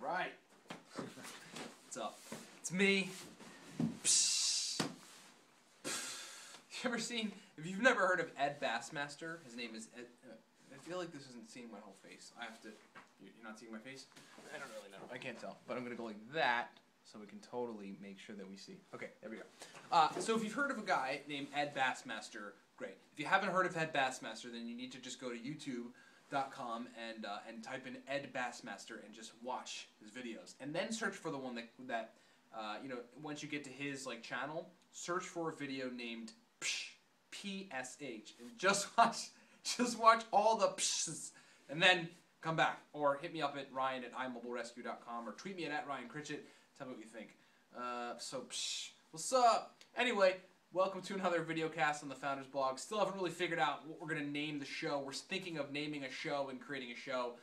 Right. What's up? It's me. If you've never heard of Ed Bassmaster, his name is Ed. I feel like this isn't seeing my whole face. I have to. You're not seeing my face? I don't really know. I can't tell. But I'm going to go like that so we can totally make sure that we see. Okay, there we go. So if you've heard of a guy named Ed Bassmaster, great. If you haven't heard of Ed Bassmaster, then you need to just go to YouTube.com and type in Ed Bassmaster and just watch his videos, and then search for the one that once you get to his channel, search for a video named PSH and just watch all the pshs, and then come back or hit me up at Ryan@iMobileRescue.com or tweet me at Ryan Critchett. Tell me what you think. What's up? Anyway. Welcome to another video cast on the Founders Blog. Still haven't really figured out what we're going to name the show. We're thinking of naming a show and creating a show,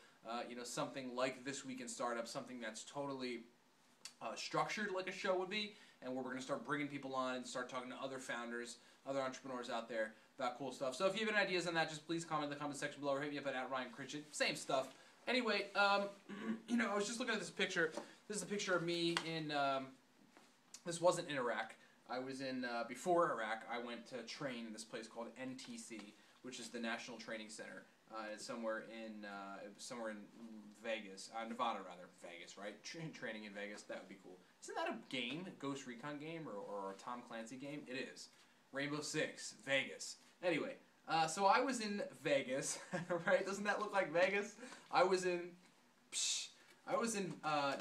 something like This Week in Startup, something that's totally structured like a show would be, and where we're going to start bringing people on and start talking to other founders, other entrepreneurs out there about cool stuff. So if you have any ideas on that, just please comment in the comment section below or hit me up at Ryan Critchett. Same stuff. Anyway, I was just looking at this picture. This is a picture of me in, this wasn't in Iraq. I was in, before Iraq, I went to train in this place called NTC, which is the National Training Center. It's somewhere in Vegas, Nevada rather, Vegas, right? Training in Vegas, that would be cool. Isn't that a game, Ghost Recon game, or a Tom Clancy game? It is. Rainbow Six, Vegas. Anyway, so I was in Vegas, right? Doesn't that look like Vegas? I was in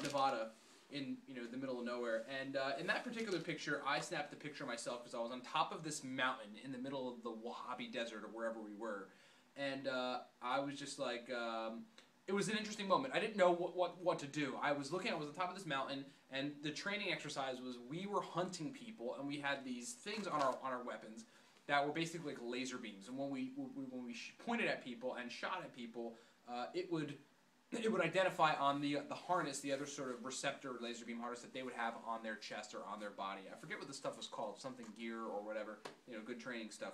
Nevada. In the middle of nowhere, and in that particular picture, I snapped the picture of myself because I was on top of this mountain in the middle of the Wahhabi Desert or wherever we were, and I was just like, it was an interesting moment. I didn't know what to do. I was on top of this mountain, and the training exercise was we were hunting people, and we had these things on our weapons that were basically like laser beams, and when we pointed at people and shot at people, it would identify on the harness, the other sort of receptor laser beam harness that they would have on their chest or on their body. I forget what the stuff was called, something gear or whatever, good training stuff.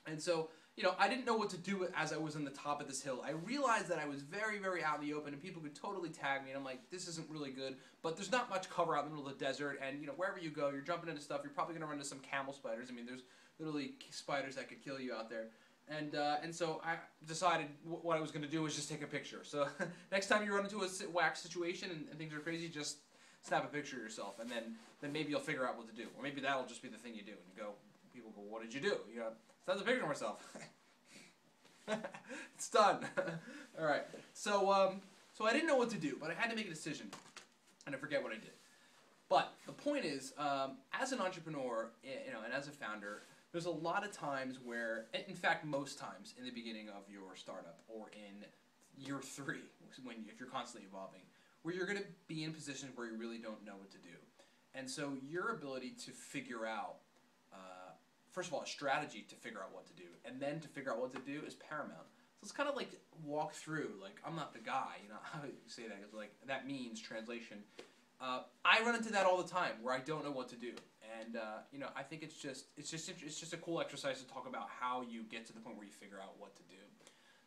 And so, I didn't know what to do as I was on the top of this hill. I realized that I was very, very out in the open and people could totally tag me, and I'm like, this isn't really good, but there's not much cover out in the middle of the desert, and wherever you go, you're jumping into stuff, you're probably going to run into some camel spiders. I mean, there's literally spiders that could kill you out there. And so I decided what I was going to do was just take a picture. So next time you run into a whack situation and things are crazy, just snap a picture of yourself, and then maybe you'll figure out what to do. Or maybe that'll just be the thing you do. And people go, what did you do? Snap a picture of myself. It's done. All right. So I didn't know what to do, but I had to make a decision, and I forget what I did. But the point is, as an entrepreneur, and as a founder, there's a lot of times where, in fact, most times in the beginning of your startup or in year 3, if you're constantly evolving, where you're going to be in positions where you really don't know what to do. And so your ability to figure out, first of all, a strategy to figure out what to do, and then to figure out what to do is paramount. So it's kind of like walk through, I'm not the guy, how do you say that? It's like, that means, translation. I run into that all the time where I don't know what to do, and I think it's just a cool exercise to talk about how you get to the point where you figure out what to do.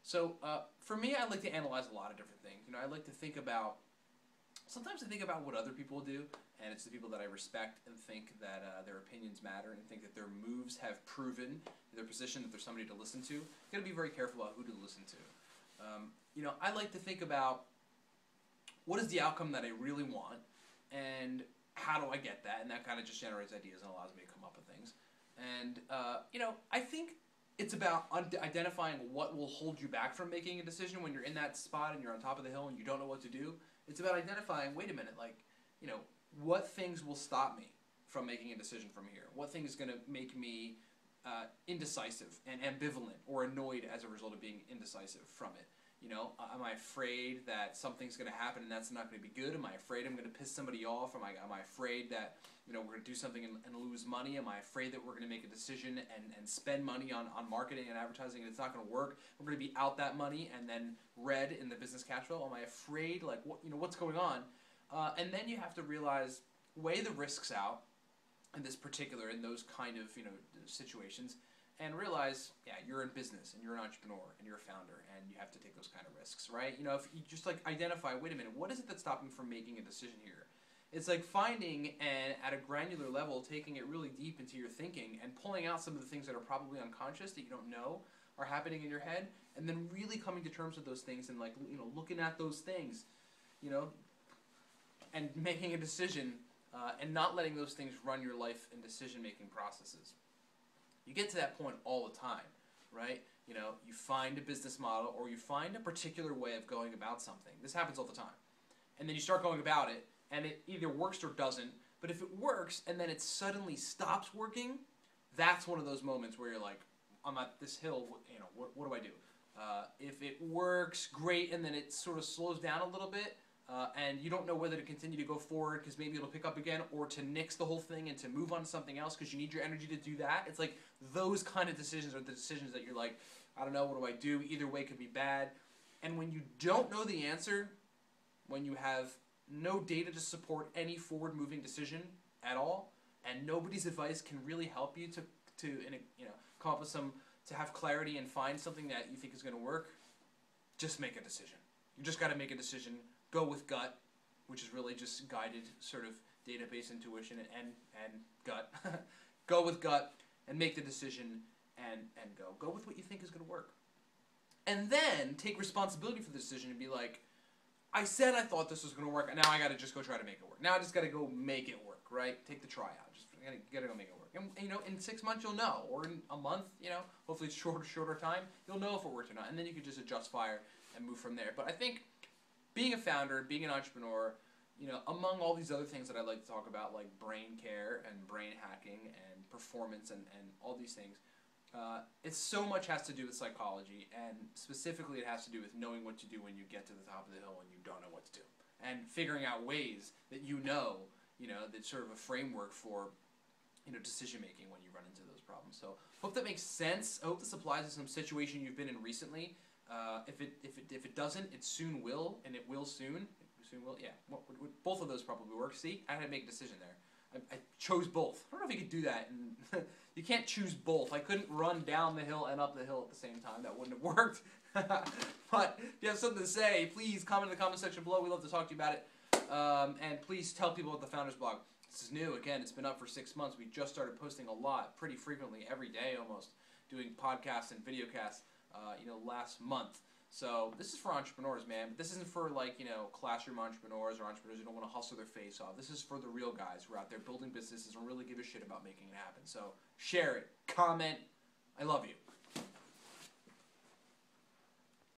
So for me, I like to analyze a lot of different things. I like to think about. Sometimes I think about what other people do, and it's the people that I respect and think that their opinions matter, and think that their moves have proven their position, that there's somebody to listen to. You got to be very careful about who to listen to. I like to think about what is the outcome that I really want. And how do I get that? And that kind of just generates ideas and allows me to come up with things. And, I think it's about identifying what will hold you back from making a decision when you're in that spot and you're on top of the hill and you don't know what to do. It's about identifying, wait a minute, what things will stop me from making a decision from here? What thing is going to make me indecisive and ambivalent or annoyed as a result of being indecisive from it? Am I afraid that something's going to happen and that's not going to be good? Am I afraid I'm going to piss somebody off? Am I afraid that we're going to do something and lose money? Am I afraid that we're going to make a decision and spend money on marketing and advertising and it's not going to work? We're going to be out that money and then red in the business cash flow. Am I afraid? What's going on? And then you have to realize, weigh the risks out in those kind of situations, and realize, yeah, you're in business and you're an entrepreneur and you're a founder and you have to take those kind of risks, right? You know, if you just like identify, wait a minute, what is it that's stopping me from making a decision here? It's like finding and at a granular level, taking it really deep into your thinking and pulling out some of the things that are probably unconscious that you don't know are happening in your head, and then really coming to terms with those things and like, you know, looking at those things, you know, and making a decision and not letting those things run your life and decision-making processes. You get to that point all the time, right? You know, you find a business model or you find a particular way of going about something. This happens all the time. And then you start going about it, and it either works or doesn't. But if it works and then it suddenly stops working, that's one of those moments where you're like, I'm at this hill, you know, what do I do? If it works, great, and then it sort of slows down a little bit, and you don't know whether to continue to go forward because maybe it'll pick up again, or to nix the whole thing and to move on to something else because you need your energy to do that. It's like those kind of decisions are the decisions that you're like, I don't know, what do I do? Either way could be bad. And when you don't know the answer, when you have no data to support any forward-moving decision at all, and nobody's advice can really help you to you know, come up with some, to have clarity and find something that you think is going to work, just make a decision. You just got to make a decision. Go with gut, which is really just guided sort of database intuition and gut. Go with gut and make the decision and go. Go with what you think is going to work. And then take responsibility for the decision and be like, I said I thought this was going to work, and now I got to just go try to make it work. Now I just got to go make it work, right? Take the try out. Just got to go make it work. And, you know, in 6 months you'll know, or in a month, you know, hopefully it's shorter time, you'll know if it worked or not, and then you can just adjust fire and move from there. But I think being a founder, being an entrepreneur, you know, among all these other things that I like to talk about, like brain care and brain hacking and performance and all these things, it so much has to do with psychology, and specifically it has to do with knowing what to do when you get to the top of the hill and you don't know what to do, and figuring out ways that you know, that's sort of a framework for, you know, decision making when you run into those problems. So hope that makes sense. I hope this applies to some situation you've been in recently. If it doesn't, it soon will, and it will soon. Soon will, yeah. Both of those probably work. See, I had to make a decision there. I chose both. I don't know if you could do that. And you can't choose both. I couldn't run down the hill and up the hill at the same time. That wouldn't have worked. But if you have something to say, please comment in the comment section below. We'd love to talk to you about it. And please tell people about the Founders Blog. This is new. Again, it's been up for 6 months. We just started posting a lot, pretty frequently, every day almost, doing podcasts and videocasts, last month. So this is for entrepreneurs, man. But this isn't for, like, you know, classroom entrepreneurs or entrepreneurs who don't want to hustle their face off. This is for the real guys who are out there building businesses and really give a shit about making it happen. So share it, comment. I love you.